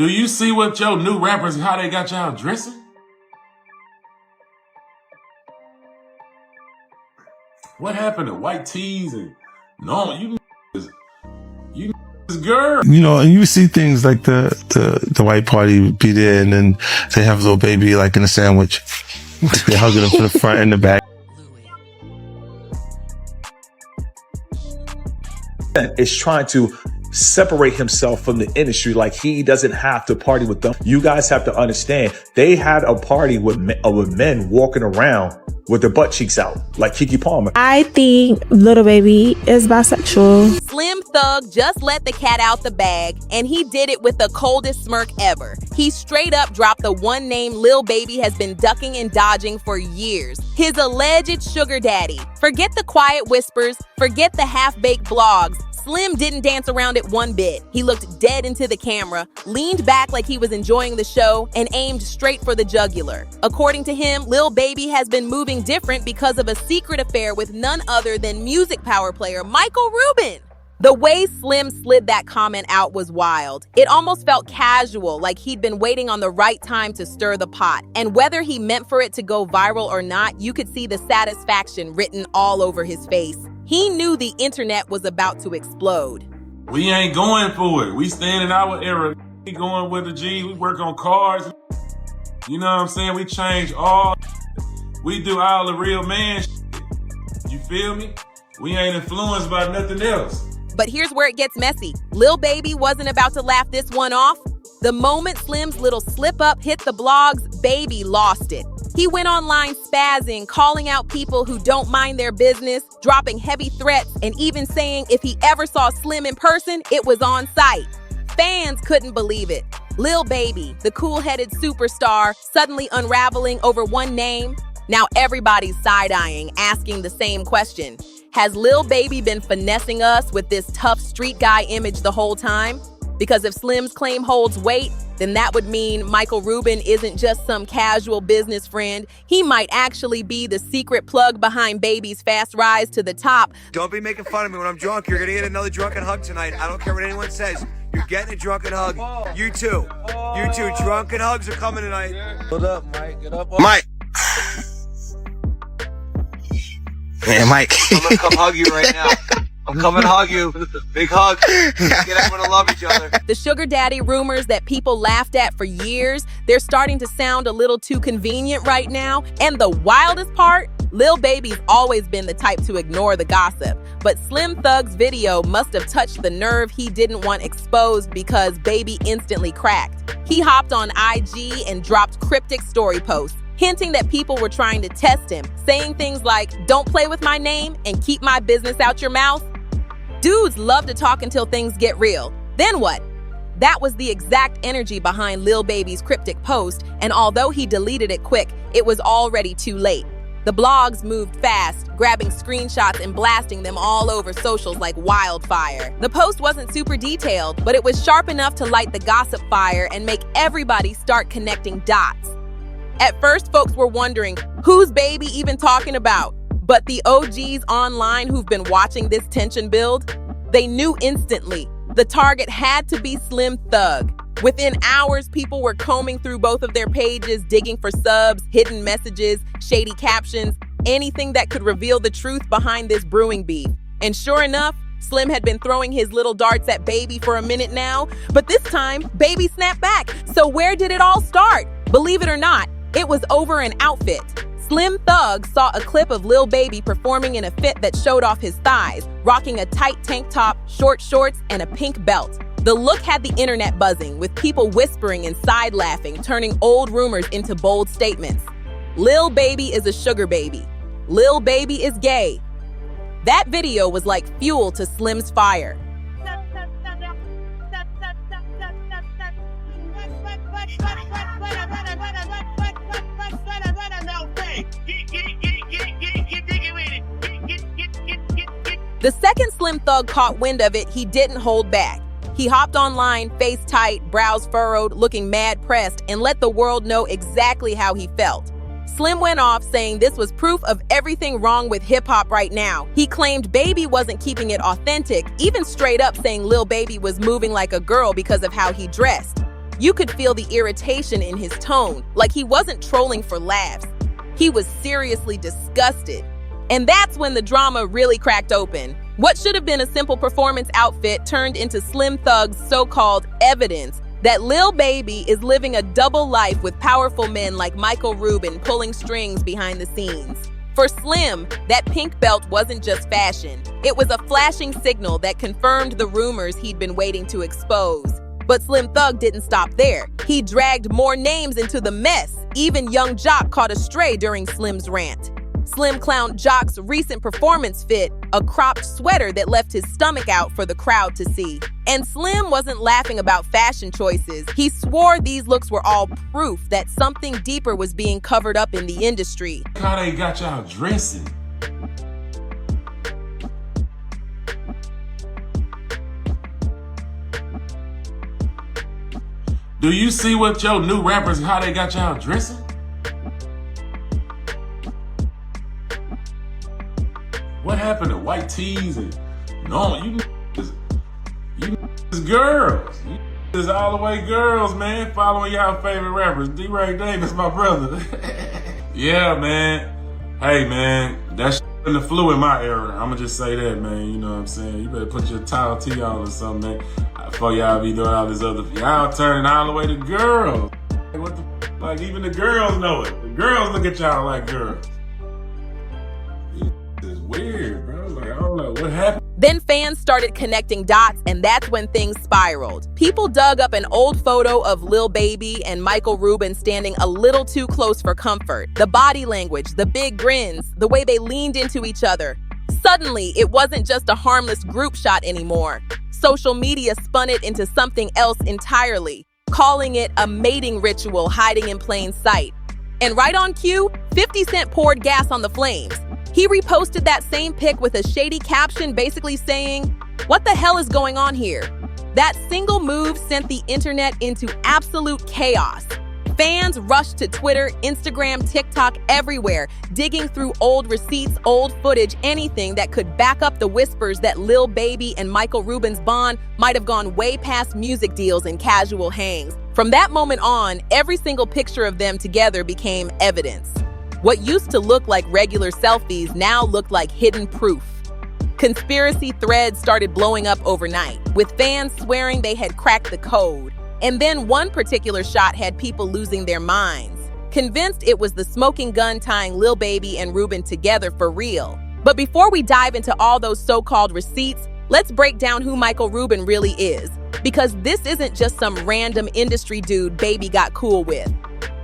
Do you see what your new rappers, how they got y'all dressing? What happened to white tees and normal? You girl. You know, and you see things like the white party be there, and then they have Lil Baby like in a sandwich. They're hugging him from the front and the back. Is trying to separate himself from the industry, like he doesn't have to party with them. You guys have to understand, they had a party with men walking around with their butt cheeks out, like Keke Palmer. I think Lil Baby is bisexual. Slim Thug just let the cat out the bag, and he did it with the coldest smirk ever. He straight up dropped the one name Lil Baby has been ducking and dodging for years. His alleged sugar daddy. Forget the quiet whispers, forget the half-baked blogs. Slim didn't dance around it one bit. He looked dead into the camera, leaned back like he was enjoying the show, and aimed straight for the jugular. According to him, Lil Baby has been moving different because of a secret affair with none other than music power player Michael Rubin. The way Slim slid that comment out was wild. It almost felt casual, like he'd been waiting on the right time to stir the pot. And whether he meant for it to go viral or not, you could see the satisfaction written all over his face. He knew the internet was about to explode. We ain't going for it. We stand in our era. We going with the G. We work on cars. You know what I'm saying? We change all. We do all the real man shit. You feel me? We ain't influenced by nothing else. But here's where it gets messy. Lil Baby wasn't about to laugh this one off. The moment Slim's little slip-up hit the blogs, Baby lost it. He went online spazzing, calling out people who don't mind their business, dropping heavy threats, and even saying if he ever saw Slim in person, it was on site. Fans couldn't believe it. Lil Baby, the cool-headed superstar, suddenly unraveling over one name. Now everybody's side-eyeing, asking the same question. Has Lil Baby been finessing us with this tough street guy image the whole time? Because if Slim's claim holds weight, then that would mean Michael Rubin isn't just some casual business friend. He might actually be the secret plug behind Baby's fast rise to the top. Don't be making fun of me when I'm drunk. You're gonna get another drunken hug tonight. I don't care what anyone says. You're getting a drunken hug. You too. You too. Drunken hugs are coming tonight. What up, Mike? Get up. Mike. Man, Mike. I'm gonna come hug you right now. I'm coming to hug you. Big hug. Get everyone to love each other. The sugar daddy rumors that people laughed at for years, they're starting to sound a little too convenient right now. And the wildest part, Lil Baby's always been the type to ignore the gossip. But Slim Thug's video must have touched the nerve he didn't want exposed because Baby instantly cracked. He hopped on IG and dropped cryptic story posts, hinting that people were trying to test him, saying things like, "Don't play with my name and keep my business out your mouth." Dudes love to talk until things get real. Then what? That was the exact energy behind Lil Baby's cryptic post, and although he deleted it quick, it was already too late. The blogs moved fast, grabbing screenshots and blasting them all over socials like wildfire. The post wasn't super detailed, but it was sharp enough to light the gossip fire and make everybody start connecting dots. At first, folks were wondering, who's Baby even talking about? But the OGs online who've been watching this tension build, they knew instantly the target had to be Slim Thug. Within hours, people were combing through both of their pages, digging for subs, hidden messages, shady captions, anything that could reveal the truth behind this brewing beef. And sure enough, Slim had been throwing his little darts at Baby for a minute now, but this time, Baby snapped back. So where did it all start? Believe it or not, it was over an outfit. Slim Thug saw a clip of Lil Baby performing in a fit that showed off his thighs, rocking a tight tank top, short shorts, and a pink belt. The look had the internet buzzing, with people whispering and side laughing, turning old rumors into bold statements. Lil Baby is a sugar baby. Lil Baby is gay. That video was like fuel to Slim's fire. The second Slim Thug caught wind of it, he didn't hold back. He hopped online, face tight, brows furrowed, looking mad pressed, and let the world know exactly how he felt. Slim went off saying this was proof of everything wrong with hip-hop right now. He claimed Baby wasn't keeping it authentic, even straight up saying Lil Baby was moving like a girl because of how he dressed. You could feel the irritation in his tone, like he wasn't trolling for laughs. He was seriously disgusted. And that's when the drama really cracked open. What should have been a simple performance outfit turned into Slim Thug's so-called evidence that Lil Baby is living a double life with powerful men like Michael Rubin pulling strings behind the scenes. For Slim, that pink belt wasn't just fashion. It was a flashing signal that confirmed the rumors he'd been waiting to expose. But Slim Thug didn't stop there. He dragged more names into the mess. Even young Jock caught a stray during Slim's rant. Slim clowned Jock's recent performance fit, a cropped sweater that left his stomach out for the crowd to see. And Slim wasn't laughing about fashion choices. He swore these looks were all proof that something deeper was being covered up in the industry. How they got y'all dressing? Do you see what your new rappers, how they got y'all dressing? What happened to white tees and no, you girls. You is all the way girls, man, following y'all favorite rappers. D-Ray Davis, my brother. Yeah, man. Hey, man, that's in the flu in my era. I'ma just say that, man. You know what I'm saying? You better put your towel tee on or something, man. Before y'all be doing all this other, y'all turning all the way to girls. What the, like even the girls know it. The girls look at y'all like girls. It's weird, bro. Like, I don't know what happened. Then fans started connecting dots, and that's when things spiraled. People dug up an old photo of Lil Baby and Michael Rubin standing a little too close for comfort. The body language, the big grins, the way they leaned into each other. Suddenly, it wasn't just a harmless group shot anymore. Social media spun it into something else entirely, calling it a mating ritual hiding in plain sight. And right on cue, 50 Cent poured gas on the flames. He reposted that same pic with a shady caption basically saying, "What the hell is going on here?" That single move sent the internet into absolute chaos. Fans rushed to Twitter, Instagram, TikTok, everywhere, digging through old receipts, old footage, anything that could back up the whispers that Lil Baby and Michael Rubin's bond might have gone way past music deals and casual hangs. From that moment on, every single picture of them together became evidence. What used to look like regular selfies now looked like hidden proof. Conspiracy threads started blowing up overnight, with fans swearing they had cracked the code. And then one particular shot had people losing their minds, convinced it was the smoking gun tying Lil Baby and Rubin together for real. But before we dive into all those so-called receipts, let's break down who Michael Rubin really is. Because this isn't just some random industry dude Baby got cool with.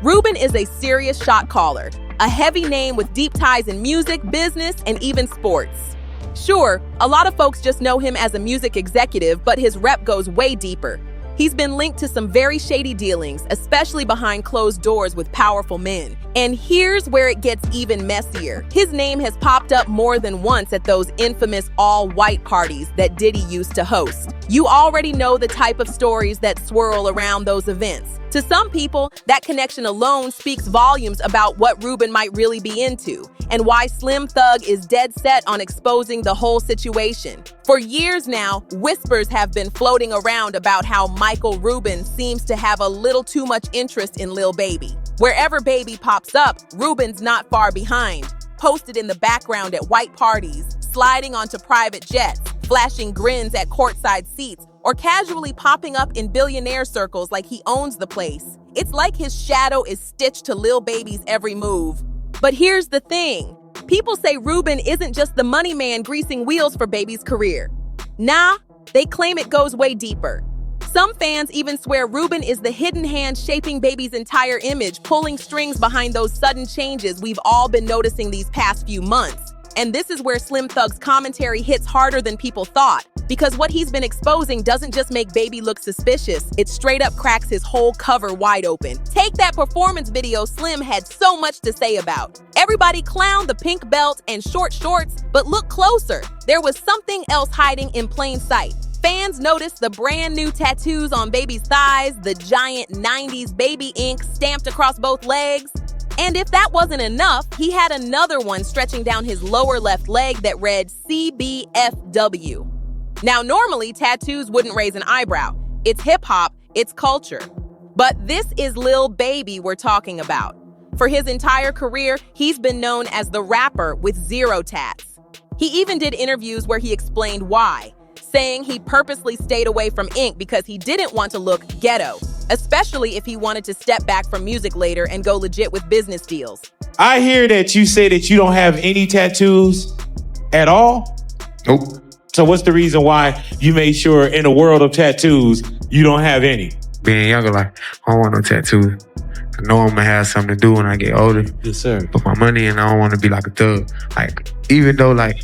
Rubin is a serious shot caller, a heavy name with deep ties in music, business, and even sports. Sure, a lot of folks just know him as a music executive, but his rep goes way deeper. He's been linked to some very shady dealings, especially behind closed doors with powerful men. And here's where it gets even messier. His name has popped up more than once at those infamous all-white parties that Diddy used to host. You already know the type of stories that swirl around those events. To some people, that connection alone speaks volumes about what Rubin might really be into, and why Slim Thug is dead set on exposing the whole situation. For years now, whispers have been floating around about how Michael Rubin seems to have a little too much interest in Lil Baby. Wherever Baby pops up, Rubin's not far behind, posted in the background at white parties, sliding onto private jets, flashing grins at courtside seats, or casually popping up in billionaire circles like he owns the place. It's like his shadow is stitched to Lil Baby's every move. But here's the thing. People say Rubin isn't just the money man greasing wheels for Baby's career. Nah, they claim it goes way deeper. Some fans even swear Rubin is the hidden hand shaping Baby's entire image, pulling strings behind those sudden changes we've all been noticing these past few months. And this is where Slim Thug's commentary hits harder than people thought. Because what he's been exposing doesn't just make Baby look suspicious, it straight up cracks his whole cover wide open. Take that performance video Slim had so much to say about. Everybody clowned the pink belt and short shorts, but look closer. There was something else hiding in plain sight. Fans noticed the brand new tattoos on Baby's thighs, the giant 90s Baby ink stamped across both legs. And if that wasn't enough, he had another one stretching down his lower left leg that read CBFW. Now, normally, tattoos wouldn't raise an eyebrow. It's hip-hop, it's culture. But this is Lil Baby we're talking about. For his entire career, he's been known as the rapper with 0 tats. He even did interviews where he explained why, saying he purposely stayed away from ink because he didn't want to look ghetto, especially if he wanted to step back from music later and go legit with business deals. I hear that you say that you don't have any tattoos at all? Nope. So what's the reason why you made sure in the world of tattoos, you don't have any? Being younger, like, I don't want no tattoos. I know I'm gonna have something to do when I get older. Yes, sir. Put my money in, I don't want to be like a thug. Like, even though, like,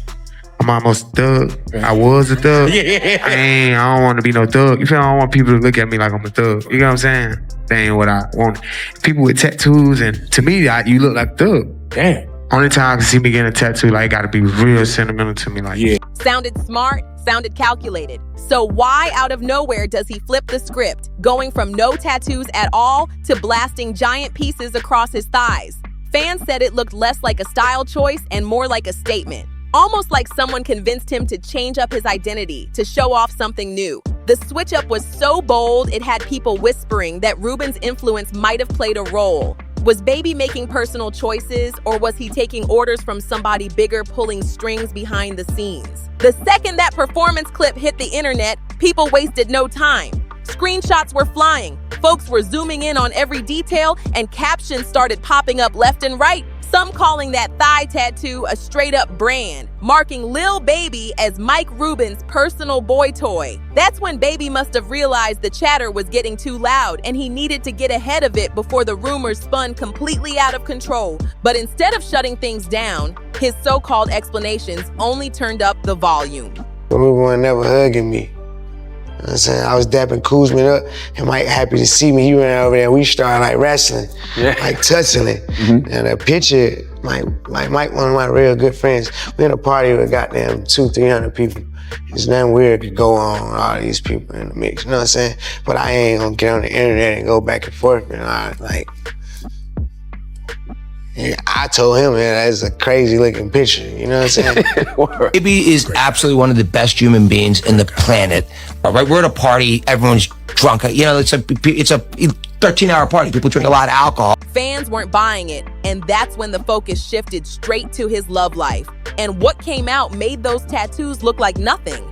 I'm almost a thug, I was a thug. I don't want to be no thug. You feel me? I don't want people to look at me like I'm a thug. You know what I'm saying? That ain't what I want. People with tattoos, and to me, you look like a thug. Damn. Only time I can see me getting a tattoo, like, it gotta be real sentimental to me. Like, yeah. Sounded smart, sounded calculated. So why out of nowhere does he flip the script, going from no tattoos at all to blasting giant pieces across his thighs? Fans said it looked less like a style choice and more like a statement. Almost like someone convinced him to change up his identity, to show off something new. The switch up was so bold, it had people whispering that Rubin's influence might have played a role. Was Baby making personal choices, or was he taking orders from somebody bigger pulling strings behind the scenes? The second that performance clip hit the internet, people wasted no time. Screenshots were flying, folks were zooming in on every detail, and captions started popping up left and right. Some calling that thigh tattoo a straight-up brand, marking Lil Baby as Mike Rubin's personal boy toy. That's when Baby must have realized the chatter was getting too loud and he needed to get ahead of it before the rumors spun completely out of control. But instead of shutting things down, his so-called explanations only turned up the volume. Rubin was never hugging me. You know what I'm saying? I was dapping Kuzman up, and Mike happy to see me. He ran over there, we started like wrestling, like touching it. And a picture, Mike, one of my real good friends, we in a party with goddamn 200-300 people. There's nothing weird to go on with all these people in the mix, you know what I'm saying? But I ain't gonna get on the internet and go back and forth and all, like, yeah, I told him, man, that's a crazy looking picture, you know what I'm saying? Baby is absolutely one of the best human beings in the planet. Right, we're at a party, everyone's drunk. You know, it's a 13-hour party. People drink a lot of alcohol. Fans weren't buying it, and that's when the focus shifted straight to his love life. And what came out made those tattoos look like nothing.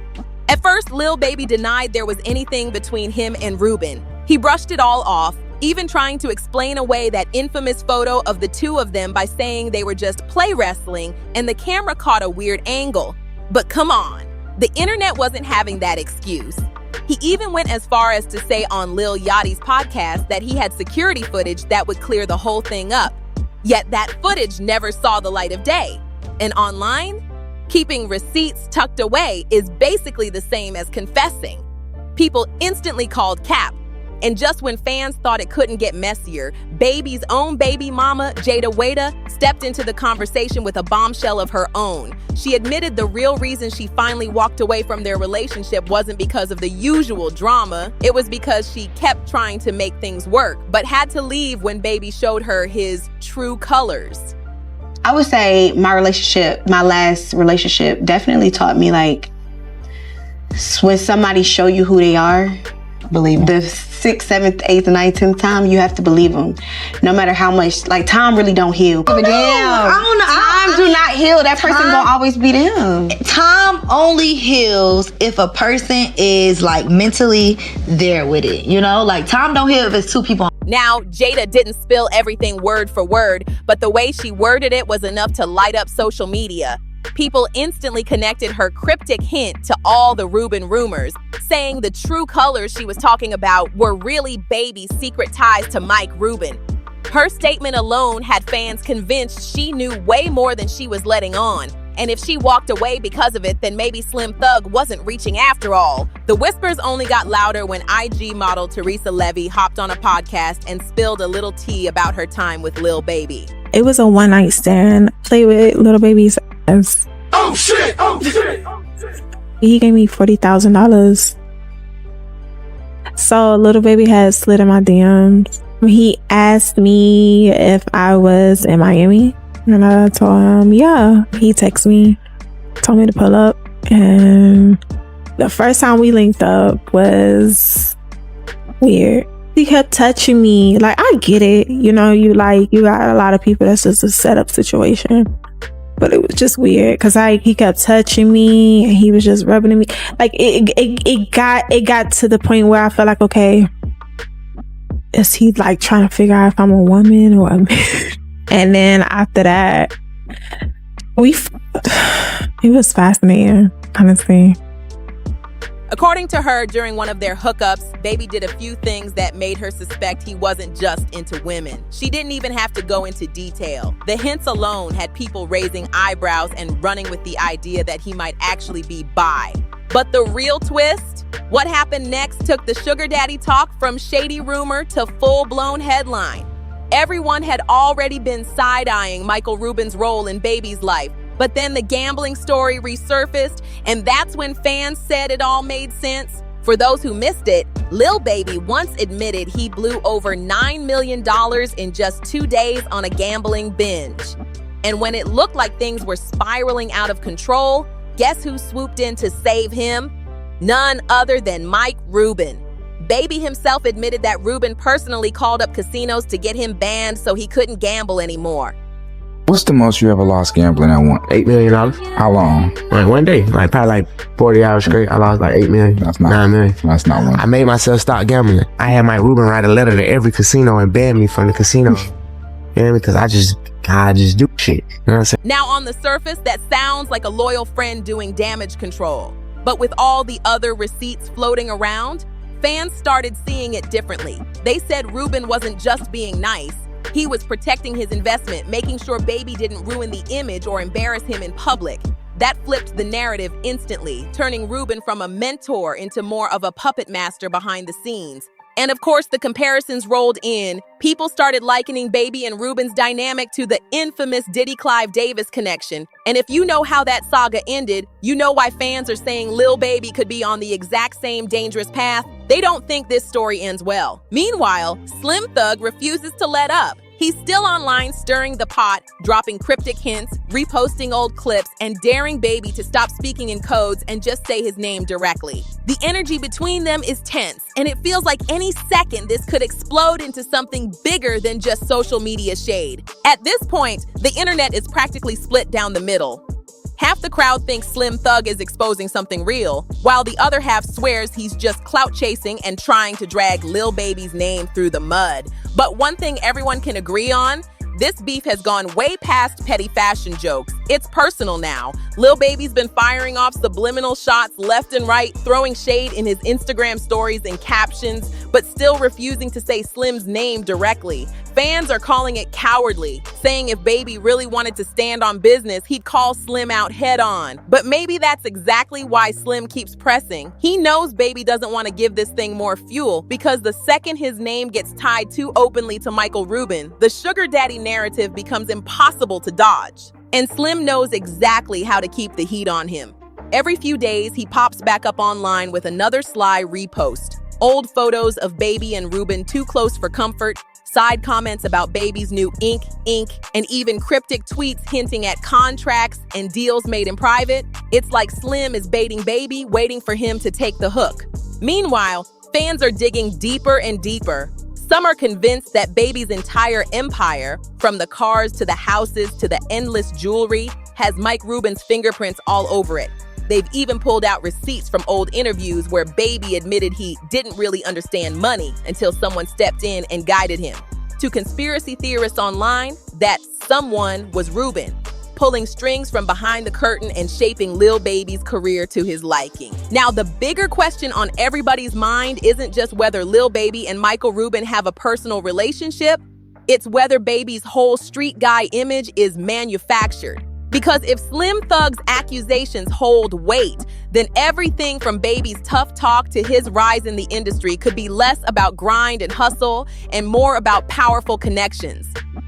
At first, Lil Baby denied there was anything between him and Rubin. He brushed it all off, even trying to explain away that infamous photo of the two of them by saying they were just play wrestling and the camera caught a weird angle. But come on, the internet wasn't having that excuse. He even went as far as to say on Lil Yachty's podcast that he had security footage that would clear the whole thing up. Yet that footage never saw the light of day. And online, keeping receipts tucked away is basically the same as confessing. People instantly called cap. And just when fans thought it couldn't get messier, Baby's own baby mama, Jada Wada, stepped into the conversation with a bombshell of her own. She admitted the real reason she finally walked away from their relationship wasn't because of the usual drama. It was because she kept trying to make things work, but had to leave when Baby showed her his true colors. I would say my last relationship definitely taught me, like, when somebody show you who they are, believe them. The 6th, 7th, 8th, 9th, 10th time, you have to believe them. No matter how much, like, time really don't heal. But time do not heal. That person gonna always be them. Time only heals if a person is, like, mentally there with it, you know? Like, time don't heal if it's two people. Now, Jada didn't spill everything word for word, but the way she worded it was enough to light up social media. People instantly connected her cryptic hint to all the Rubin rumors, saying the true colors she was talking about were really Baby's secret ties to Mike Rubin. Her statement alone had fans convinced she knew way more than she was letting on. And if she walked away because of it, then maybe Slim Thug wasn't reaching after all. The whispers only got louder when IG model Teresa Levy hopped on a podcast and spilled a little tea about her time with Lil Baby. It was a one-night stand. Play with Lil Baby's ass. Oh shit! Oh shit! He gave me $40,000. So Lil Baby had slid in my DMs. He asked me if I was in Miami. And I told him, yeah. He texted me, told me to pull up. And the first time we linked up was weird. He kept touching me. Like, I get it. You know, you got a lot of people that's just a setup situation. But it was just weird because he kept touching me and he was just rubbing me. Like, it got to the point where I felt like, okay, is he like trying to figure out if I'm a woman or a man? And then after that, it was fascinating, honestly. According to her, during one of their hookups, Baby did a few things that made her suspect he wasn't just into women. She didn't even have to go into detail. The hints alone had people raising eyebrows and running with the idea that he might actually be bi. But the real twist? What happened next took the sugar daddy talk from shady rumor to full-blown headline. Everyone had already been side-eyeing Michael Rubin's role in Baby's life. But then the gambling story resurfaced, and that's when fans said it all made sense. For those who missed it, Lil Baby once admitted he blew over $9 million in just 2 days on a gambling binge. And when it looked like things were spiraling out of control, guess who swooped in to save him? None other than Mike Rubin. Baby himself admitted that Rubin personally called up casinos to get him banned so he couldn't gamble anymore. What's the most you ever lost gambling at once? $8 million. How long? Like one day, like probably like 40 hours straight. I lost like $8 million. That's not $9 million. That's not one. I made myself stop gambling. I had Mike Rubin write a letter to every casino and ban me from the casino. You know what I mean? Because I just do shit. You know what I'm saying? Now on the surface, that sounds like a loyal friend doing damage control. But with all the other receipts floating around, fans started seeing it differently. They said Rubin wasn't just being nice. He was protecting his investment, making sure Baby didn't ruin the image or embarrass him in public. That flipped the narrative instantly, turning Rubin from a mentor into more of a puppet master behind the scenes. And of course, the comparisons rolled in. People started likening Baby and Rubin's dynamic to the infamous Diddy-Clive Davis connection. And if you know how that saga ended, you know why fans are saying Lil Baby could be on the exact same dangerous path. They don't think this story ends well. Meanwhile, Slim Thug refuses to let up. He's still online stirring the pot, dropping cryptic hints, reposting old clips, and daring Baby to stop speaking in codes and just say his name directly. The energy between them is tense, and it feels like any second this could explode into something bigger than just social media shade. At this point, the internet is practically split down the middle. Half the crowd thinks Slim Thug is exposing something real, while the other half swears he's just clout chasing and trying to drag Lil Baby's name through the mud. But one thing everyone can agree on, this beef has gone way past petty fashion jokes. It's personal now. Lil Baby's been firing off subliminal shots left and right, throwing shade in his Instagram stories and captions, but still refusing to say Slim's name directly. Fans are calling it cowardly, saying if Baby really wanted to stand on business, he'd call Slim out head on. But maybe that's exactly why Slim keeps pressing. He knows Baby doesn't want to give this thing more fuel, because the second his name gets tied too openly to Michael Rubin, the sugar daddy narrative becomes impossible to dodge. And Slim knows exactly how to keep the heat on him. Every few days, he pops back up online with another sly repost. Old photos of Baby and Rubin too close for comfort, side comments about Baby's new ink, and even cryptic tweets hinting at contracts and deals made in private. It's like Slim is baiting Baby, waiting for him to take the hook. Meanwhile, fans are digging deeper and deeper. Some are convinced that Baby's entire empire, from the cars to the houses to the endless jewelry, has Mike Rubin's fingerprints all over it. They've even pulled out receipts from old interviews where Baby admitted he didn't really understand money until someone stepped in and guided him. To conspiracy theorists online, that someone was Rubin, pulling strings from behind the curtain and shaping Lil Baby's career to his liking. Now, the bigger question on everybody's mind isn't just whether Lil Baby and Michael Rubin have a personal relationship, it's whether Baby's whole street guy image is manufactured. Because if Slim Thug's accusations hold weight, then everything from Baby's tough talk to his rise in the industry could be less about grind and hustle and more about powerful connections.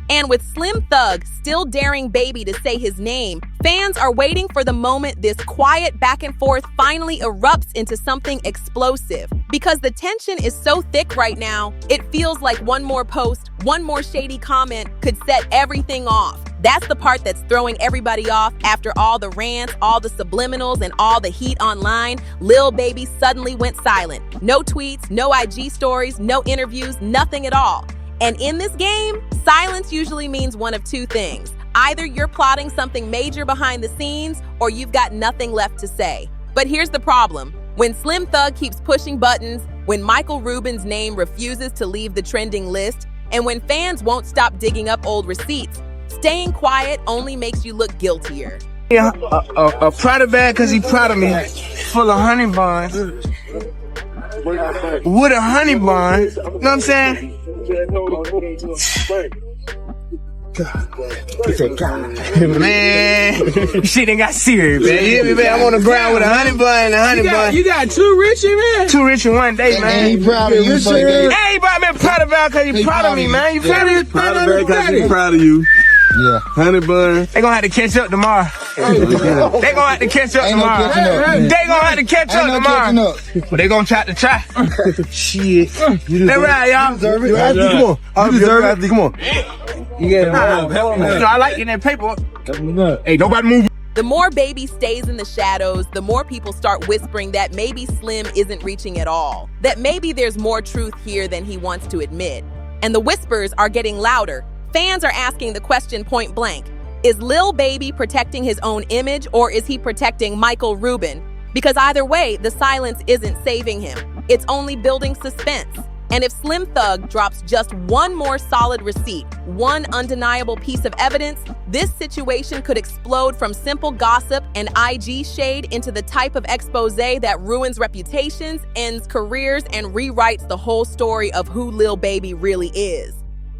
And with Slim Thug still daring Baby to say his name, fans are waiting for the moment this quiet back and forth finally erupts into something explosive. Because the tension is so thick right now, it feels like one more post, one more shady comment could set everything off. That's the part that's throwing everybody off. After all the rants, all the subliminals, and all the heat online, Lil Baby suddenly went silent. No tweets, no IG stories, no interviews, nothing at all. And in this game, silence usually means one of two things. Either you're plotting something major behind the scenes, or you've got nothing left to say. But here's the problem. When Slim Thug keeps pushing buttons, when Michael Rubin's name refuses to leave the trending list, and when fans won't stop digging up old receipts, staying quiet only makes you look guiltier. Yeah, a Prada bag because he proud of me, full of honey buns, with a honey bun, you know what I'm saying? Man, shit ain't got serious, man. You hear me, man? I'm on the ground with a honey bun and a honey bun. You got two Richie, man. Two rich in one day, man. He proud of you. Hey, he brought me a Prada bag because he proud of me, man. You feel me? Prada bag because he proud of you. Yeah. Honey bun. They gonna have to catch up tomorrow. They gonna have to catch up tomorrow. They gonna have to catch up tomorrow. But they gonna try to try. Shit. They right, y'all. Come on. You deserve it. Come on. You get it. I like getting that paper. Hey, nobody move. The more Baby stays in the shadows, the more people start whispering that maybe Slim isn't reaching at all. That maybe there's more truth here than he wants to admit. And the whispers are getting louder. Fans are asking the question point blank. Is Lil Baby protecting his own image, or is he protecting Michael Rubin? Because either way, the silence isn't saving him. It's only building suspense. And if Slim Thug drops just one more solid receipt, one undeniable piece of evidence, this situation could explode from simple gossip and IG shade into the type of expose that ruins reputations, ends careers, and rewrites the whole story of who Lil Baby really is.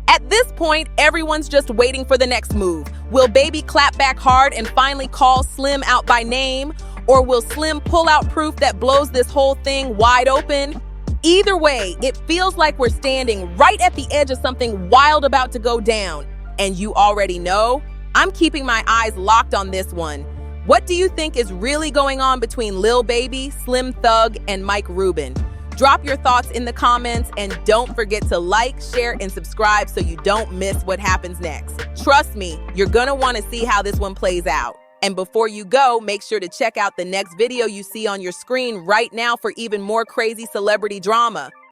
At this point, everyone's just waiting for the next move. Will Baby clap back hard and finally call Slim out by name? Or will Slim pull out proof that blows this whole thing wide open? Either way, it feels like we're standing right at the edge of something wild about to go down. And you already know, I'm keeping my eyes locked on this one. What do you think is really going on between Lil Baby, Slim Thug, and Mike Rubin? Drop your thoughts in the comments, and don't forget to like, share, and subscribe so you don't miss what happens next. Trust me, you're gonna want to see how this one plays out. And before you go, make sure to check out the next video you see on your screen right now for even more crazy celebrity drama.